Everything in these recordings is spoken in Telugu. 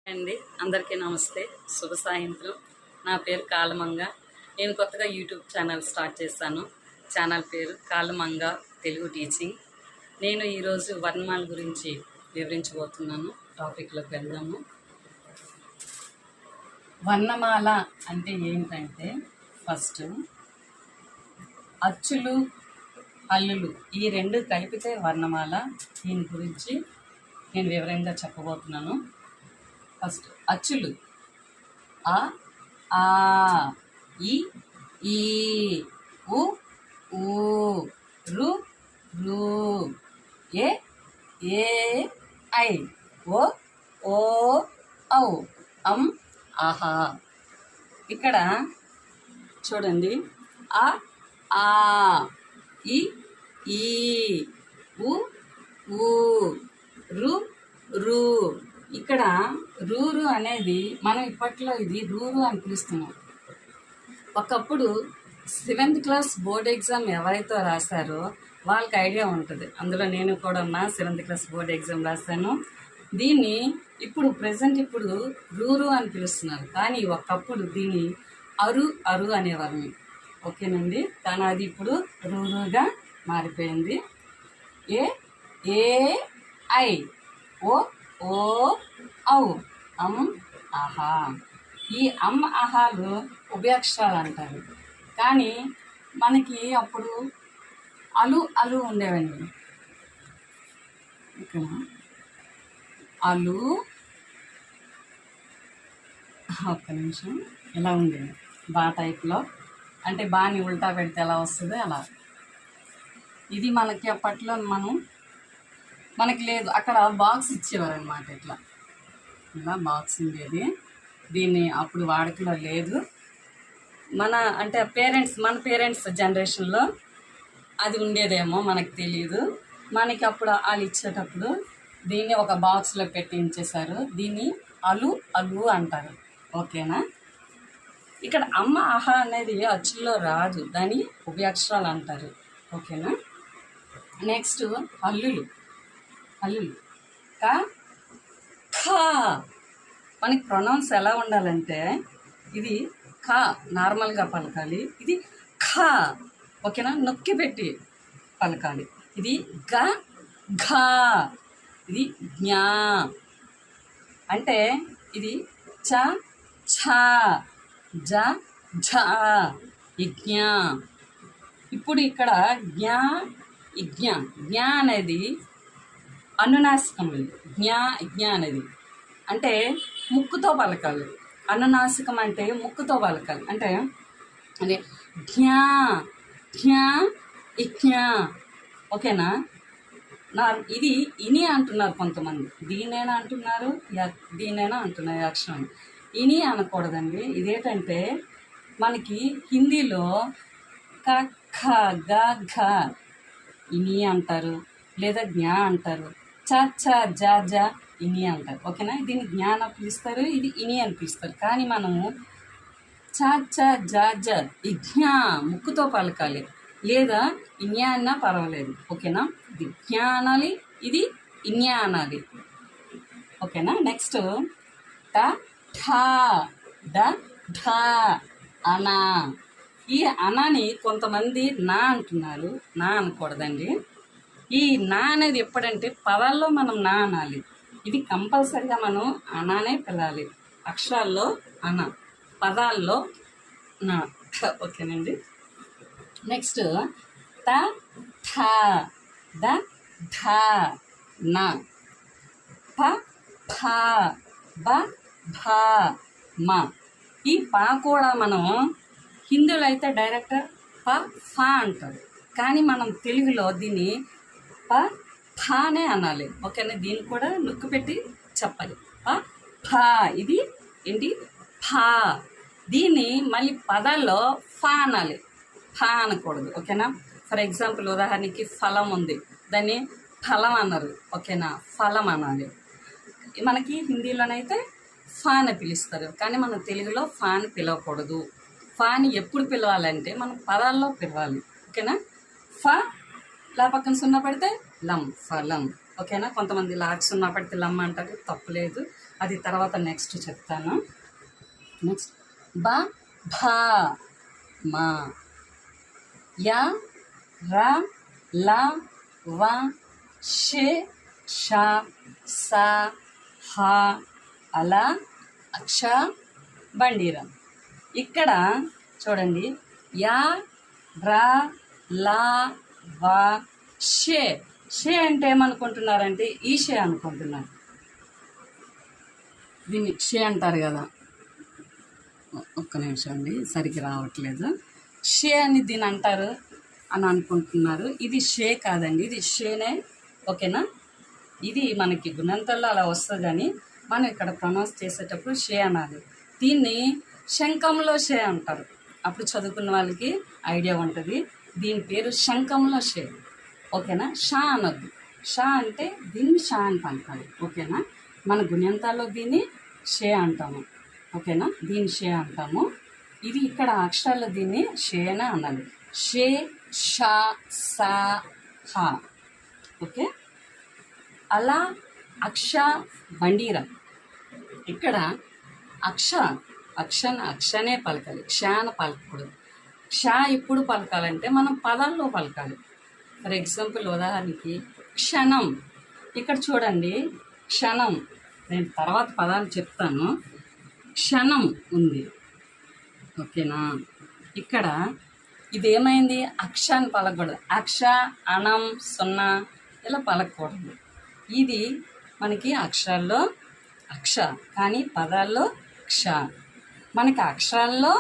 అండి అందరికీ నమస్తే, శుభ సాయంత్రం. నా పేరు కాలమంగ. నేను కొత్తగా యూట్యూబ్ ఛానల్ స్టార్ట్ చేశాను. ఛానల్ పేరు కాలమంగ తెలుగు టీచింగ్. నేను ఈరోజు వర్ణమాల గురించి వివరించబోతున్నాను. టాపిక్లోకి వెళ్దాము. వర్ణమాల అంటే ఏంటంటే, ఫస్ట్ అచ్చులు హల్లులు ఈ రెండు కలిపితే వర్ణమాల. దీని గురించి నేను వివరంగా చెప్పబోతున్నాను. ఫస్ట్ అచ్చులు ఆ, ఆ, ఈ, ఈ, ఉ, ఊ, రు, రు, ఏ, ఏ, ఐ, ఓ, ఓ, ఔ, అం, ఆహా. ఇక్కడ చూడండి. ఆ, ఆ, ఈ, ఈ, ఉ, ఊ, రు, రు. ఇక్కడ రూరు అనేది మనం ఇప్పట్లో ఇది రూరు అని పిలుస్తున్నాం. ఒకప్పుడు 7th క్లాస్ బోర్డ్ ఎగ్జామ్ ఎవరైతే రాశారో వాళ్ళకి ఐడియా ఉంటుంది. అందులో నేను కూడా నా 7th క్లాస్ బోర్డ్ ఎగ్జామ్ రాశాను. దీన్ని ఇప్పుడు ఇప్పుడు రూరు అని పిలుస్తున్నారు. కానీ ఒకప్పుడు దీన్ని అరు అనేవారు. ఓకేనండి. కానీ అది ఇప్పుడు రూరుగా మారిపోయింది. ఏ, ఏ, ఐ, ఓ, ఓ, ఔ, అం, ఆహా. ఈ అం, ఆహాలు ఉభయాక్షరాలు అంటారు. కానీ మనకి అప్పుడు అలు ఉండేవండి. ఇక్కడ అలు, ఒక్క నిమిషం, ఇలా ఉండేది బా టైప్లో. అంటే బాని ఉల్టా పెడితే ఎలా వస్తుందో అలా. ఇది మనకి అప్పట్లో మనకి లేదు. అక్కడ బాక్స్ ఇచ్చేవారు అనమాట. ఇలా బాక్స్ ఉండేది. దీన్ని అప్పుడు వాడుకలో లేదు. మన పేరెంట్స్ జనరేషన్లో అది ఉండేదేమో, మనకు తెలియదు. మనకి అప్పుడు వాళ్ళు ఇచ్చేటప్పుడు దీన్ని ఒక బాక్స్లో పెట్టి ఇచ్చేసారు. దీన్ని అలు అంటారు. ఓకేనా. ఇక్కడ అమ్మ ఆహా అనేది అచ్చుల్లో రాదు, దాన్ని ఉభయాక్షరాలు అంటారు. ఓకేనా. నెక్స్ట్ హల్లులు. క, ఖ. మనకి ప్రొనౌన్స్ ఎలా ఉండాలంటే, ఇది ఖ నార్మల్గా పలకాలి, ఇది ఖ ఓకేనా నొక్కి పెట్టి పలకాలి. ఇది గ, ఘ, ఇది జ్ఞా. అంటే ఇది చ, ఛ, జ, ఝ, యజ్ఞ. ఇప్పుడు ఇక్కడ జ్ఞా, జ్ఞా అనేది అనునాసికం. జ్ఞ అనేది అంటే ముక్కుతో పలకాలి. అనునాసికం అంటే ముక్కుతో పలకాలి. అంటే జ్ఞా, యజ్ఞ. ఓకేనా. ఇది ఇని అంటున్నారు కొంతమంది, దీనైనా అంటున్నారు, దీనైనా అంటున్నారు. అక్షరం ఇని అనకూడదండి. ఇదేంటంటే మనకి హిందీలో క, ఖ, గ, ఘ ఇని అంటారు, లేదా జ్ఞా అంటారు. చ, ఛ, జ, జ ఇని అంటారు. ఓకేనా. దీన్ని జ్ఞాన పిలుస్తారు, ఇది ఇని అని పిలుస్తారు. కానీ మనము చ, ఛ, జ, జ ఇజ్ఞా ముక్కుతో పలకాలి, లేదా ఇన్యా అన్నా పర్వాలేదు. ఓకేనా. ఇది జ్ఞా అనాలి, ఇది ఇన్యా అనాలి. ఓకేనా. నెక్స్ట్ ట, ఠ, డ, ఢ, అనా. ఈ అనాని కొంతమంది నా అంటున్నారు. నా అనకూడదండి. ఈ నా అనేది ఎప్పుడంటే పదాల్లో మనం నా అనాలి. ఇది కంపల్సరిగా మనం అనానే పిలాలి. అక్షరాల్లో అన, పదాల్లో నా. ఓకేనండి. నెక్స్ట్ త, థ, ద, ధ, నా. ప, ఫ, బ, భ, మ. ఈ పా కూడా మనం హిందీలో అయితే డైరెక్ట్ ప, ఫ అంటారు. కానీ మనం తెలుగులో దీన్ని ప, ఫానే అనాలి. ఓకేనా. దీన్ని కూడా నొక్కి పెట్టి చెప్పాలి. ప, ఫ. ఇది ఏంటి ఫా. దీన్ని మళ్ళీ పదాల్లో ఫా అనాలి, ఫా అనకూడదు. ఓకేనా. ఫర్ ఎగ్జాంపుల్ ఉదాహరణకి ఫలం ఉంది, దాన్ని ఫలం అన్నారు. ఓకేనా. ఫలం అనాలి. మనకి హిందీలోనైతే ఫాని పిలుస్తారు, కానీ మనం తెలుగులో ఫాని పిలవకూడదు. ఫాని ఎప్పుడు పిలవాలంటే మనం పదాల్లో పిలవాలి. ఓకేనా. ఫ లా పక్కన సున్నా పడితే లం, ఫలం. ఓకేనా. కొంతమంది లాకి సున్నా పడితే లమ్ అంటారు, తప్పులేదు. అది తర్వాత నెక్స్ట్ చెప్తాను. నెక్స్ట్ బ భా మా, యా రా లా వా షే షా సా హా అలా అక్ష బండిరం. ఇక్కడ చూడండి, యా రా లా వా షే. షే అంటే ఏమనుకుంటున్నారంటే ఈషే అనుకుంటున్నారు. దీన్ని షే అంటారు కదా, ఒక్క నిమిషం అండి, సరిగ్గా రావట్లేదు. షే అని దీన్ని అంటారు అని అనుకుంటున్నారు. ఇది షే కాదండి, ఇది షేనే. ఓకేనా, ఇది మనకి గుణంతల్లో అలా వస్తుంది, కానీ మనం ఇక్కడ ప్రొనౌన్స్ చేసేటప్పుడు షే అనాలి. దీన్ని శంఖంలో షే అంటారు. అప్పుడు చదువుకున్న వాళ్ళకి ఐడియా ఉంటుంది. దీని పేరు శంఖంలో షే. ఓకేనా, షా అనొద్దు. షా అంటే దీన్ని షా అని పలకాలి. ఓకేనా, మన గుణ్యంతాల్లో దీన్ని షే అంటాము. ఓకేనా, దీన్ని షే అంటాము. ఇది ఇక్కడ అక్షరాల్లో దీన్ని షేనే అనాలి. షే షా సా హా. ఓకే, అలా అక్ష బండీరం. ఇక్కడ అక్షనే పలకాలి, క్షాన పలకూడదు. క్ష ఎప్పుడు పలకాలంటే మనం పదాల్లో పలకాలి. ఫర్ ఎగ్జాంపుల్, ఉదాహరణకి క్షణం. ఇక్కడ చూడండి, క్షణం, నేను తర్వాత పదాలు చెప్తాను. క్షణం ఉంది. ఓకేనా, ఇక్కడ ఇదేమైంది, అక్షాన్ని పలకూడదు. అక్ష, అణం, సున్నా ఇలా పలకూడదు. ఇది మనకి అక్షరాల్లో అక్ష, కానీ పదాల్లో క్ష. మనకి అక్షరాల్లో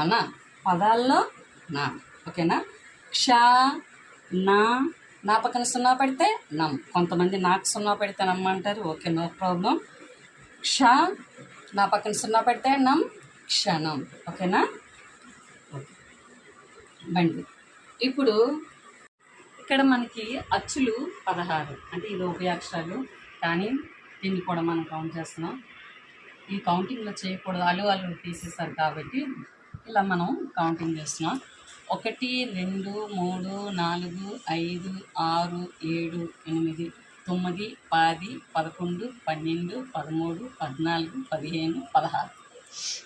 అన, పదాల్లో నా. ఓకేనా, క్ష నా పక్కన సున్నా పెడితే నమ్. కొంతమంది నాకు సున్నా పెడితే నమ్ అంటారు. Okay, no problem. క్ష నా పక్కన సున్నా పెడితే నమ్, క్షణం. ఓకేనా, ఓకే బండి. ఇప్పుడు ఇక్కడ మనకి అచ్చులు 16, అంటే ఇది ఉభయాక్షరాలు, కానీ దీన్ని కూడా మనం కౌంట్ చేస్తున్నాం. ఈ కౌంటింగ్లో చేయకూడదు, అలు తీసేస్తారు కాబట్టి ఇలా మనం కౌంటింగ్ చేస్తున్నాం. 1 2 3 4 5 6 7 8 9 10 11 12 13 14 15 16.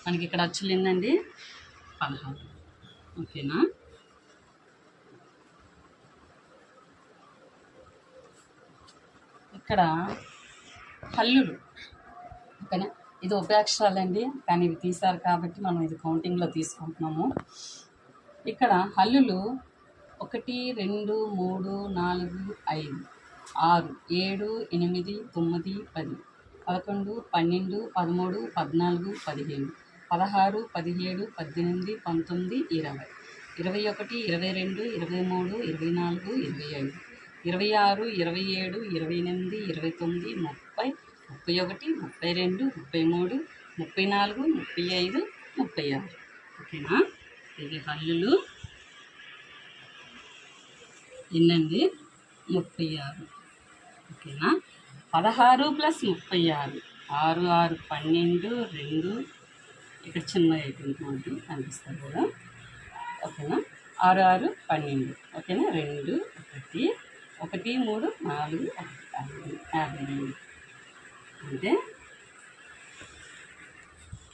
మనకి ఇక్కడ అచ్చులు ఏంటండి, 16. ఓకేనా, ఇక్కడ హల్లులు. ఓకేనా, ఇది ఉభయాక్షరాలండి, కానీ ఇవి తీశారు కాబట్టి మనం ఇది కౌంటింగ్లో తీసుకుంటున్నాము. ఇక్కడ హల్లులు 1 2 3 4 5 6 7 8 9 10 11 12 13 14 15 16 17 18 19 20 21 22 23 24 25 26 27 28 29 30 31 32 33 34 35 36. ఓకేనా, ఇది హల్లులు ఎన్నండి, 36. ఓకేనా, 16 + 36, 6 6 12 2. ఇక్కడ చిన్న అయిపోయింది కనిపిస్తుంది కదా. ఓకేనా, 6 6 12. ఓకేనా, 2 1 1 3 4 5 52, అంటే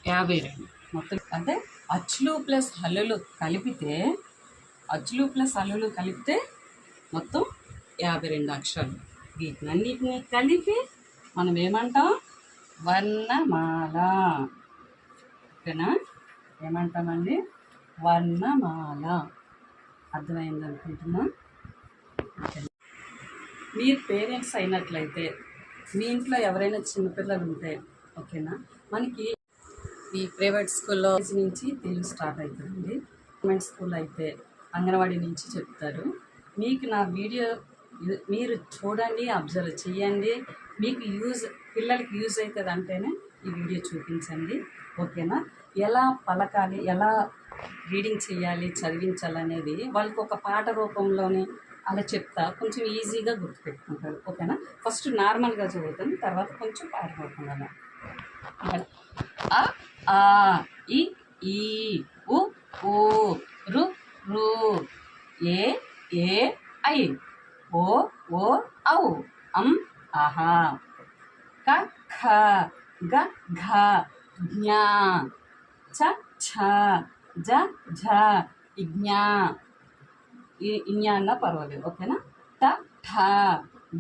52 మొత్తం. అంటే అచ్చులు ప్లస్ హల్లులు కలిపితే మొత్తం 52 అక్షరాలు. వీటినన్నిటిని కలిపి మనం ఏమంటాం, వర్ణమాల. ఓకేనా, ఏమంటామండి, వర్ణమాల. అర్థమైంది అనుకుంటున్నా. మీరు పేరెంట్స్ అయినట్లయితే మీ ఇంట్లో ఎవరైనా చిన్నపిల్లలు ఉంటే, ఓకేనా, మనకి ఈ ప్రైవేట్ స్కూల్లో నుంచి తెలుగు స్టార్ట్ అవుతుందండి. గవర్నమెంట్ స్కూల్ అయితే అంగన్వాడీ నుంచి చెప్తారు. మీకు నా వీడియో మీరు చూడండి, అబ్జర్వ్ చేయండి. మీకు పిల్లలకి యూజ్ అవుతుంది అంటేనే ఈ వీడియో చూపించండి. ఓకేనా, ఎలా పలకాలి, ఎలా రీడింగ్ చేయాలి, చదివించాలనేది వాళ్ళకి ఒక పాట రూపంలోనే అలా చెప్తా, కొంచెం ఈజీగా గుర్తుపెట్టుకుంటారు. ఓకేనా, ఫస్ట్ నార్మల్గా చదువుతాను, తర్వాత కొంచెం పాట రూపంగా. అ ఆ ఇ ఈ ఉ ఊ రు రు ఏ ఏ ఐ ఓ ఓ ఔ అం ఆహా క ఖ గ ఘ జ్ఞా చ ఛ జ ఝ ఇజ్ఞా ఇజ్ఞా అన్నా పర్వాలేదు ఓకేనా. ట ఠ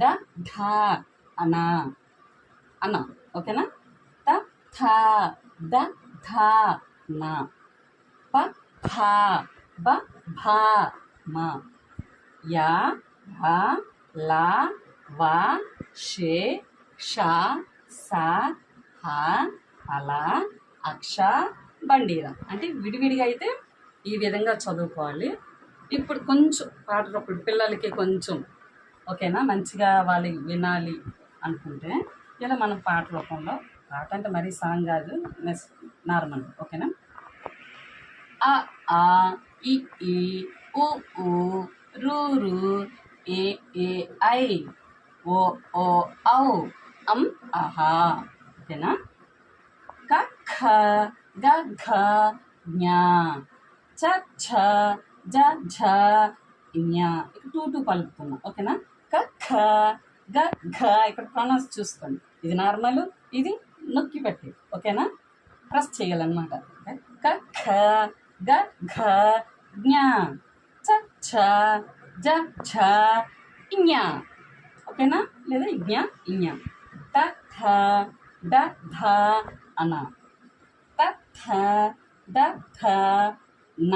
డ ఢ అనా అనా ఓకేనా. త థ ద ధ నా ప ఫ బ భ మ యా భ లా వా షే షా సా హ అలా అక్ష బండిరా. అంటే విడివిడిగా అయితే ఈ విధంగా చదువుకోవాలి. ఇప్పుడు కొంచెం పాటలప్పుడు పిల్లలకి కొంచెం ఓకేనా మంచిగా వాళ్ళు వినాలి అనుకుంటే ఇలా మనం పాట రూపంలో, పాట అంటే మరీ సాంగ్ కాదు, నార్మల్ ఓకేనా. అ ఆ ఇ ఈ ఉ ఊ రు రు ఏ ఏ ఐ ఓ ఓ ఔ అం అహా ఓకేనా. క ఖ గ ఘ జ్ఞా చ ఛ జ ఝ జ్ఞా. ఇక్కడ టూ పలుకుతున్నాం ఓకేనా. క ఖ గ ఘ ఇక్కడ ప్రొనౌన్స్ చూసుకోండి. ఇది నార్మల్, ఇది నొక్కి పెట్టి ఓకేనా ప్రెస్ చేయాలన్నమాట. క ఖ గ ఘ జ్ఞా చ ఛ జ ఝ ఇజ్ఞా ఓకేనా. లేదా ఇజ్ఞా ఇజ్ఞా. త థ డ ధ అన త థ ద థ న.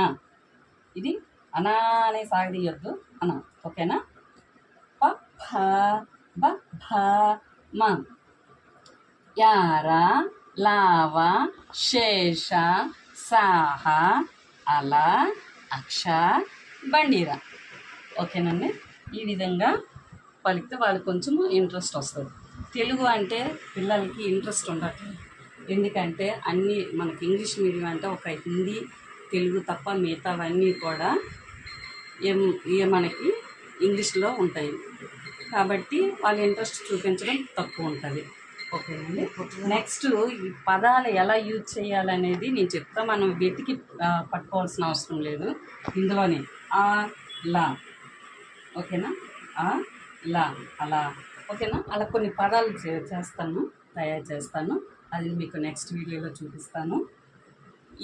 ఇది అనా అనే సాగదీయొద్దు అన ఓకేనా. ప ఫ బ భ మ యారా లావా శేష సాహ అలా అక్ష బండిరా ఓకేనండి. ఈ విధంగా పలికితే వాళ్ళకి కొంచెం ఇంట్రెస్ట్ వస్తుంది. తెలుగు అంటే పిల్లలకి ఇంట్రెస్ట్ ఉండట్లేదు. ఎందుకంటే అన్నీ మనకి ఇంగ్లీష్ మీడియం అంటే ఒక హిందీ తెలుగు తప్ప మిగతావన్నీ కూడా మనకి ఇంగ్లీష్లో ఉంటాయి. కాబట్టి వాళ్ళ ఇంట్రెస్ట్ చూపించడం తక్కువ ఉంటుంది ఓకేనండి. నెక్స్ట్ ఈ పదాలు ఎలా యూజ్ చేయాలనేది నేను చెప్తా. మనం వెతికి పట్టుకోవాల్సిన అవసరం లేదు. ఇందులోనే ఆ లా ఓకేనా. ఆ లా అలా ఓకేనా. అలా కొన్ని పదాలు తయారు చేస్తాను. అది మీకు నెక్స్ట్ వీడియోలో చూపిస్తాను.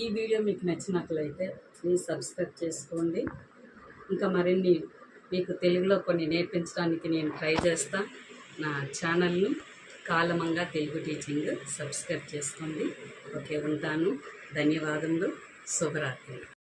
ఈ వీడియో మీకు నచ్చినట్లయితే ప్లీజ్ సబ్స్క్రైబ్ చేసుకోండి. ఇంకా మరిన్ని మీకు తెలుగులో కొన్ని నేర్పించడానికి నేను ట్రై చేస్తాను. నా ఛానల్ను కాలమంగా తెలుగు టీచింగ్ సబ్స్క్రైబ్ చేసుకోండి. ఓకే ఉంటాను. ధన్యవాదములు. శుభరాత్రి.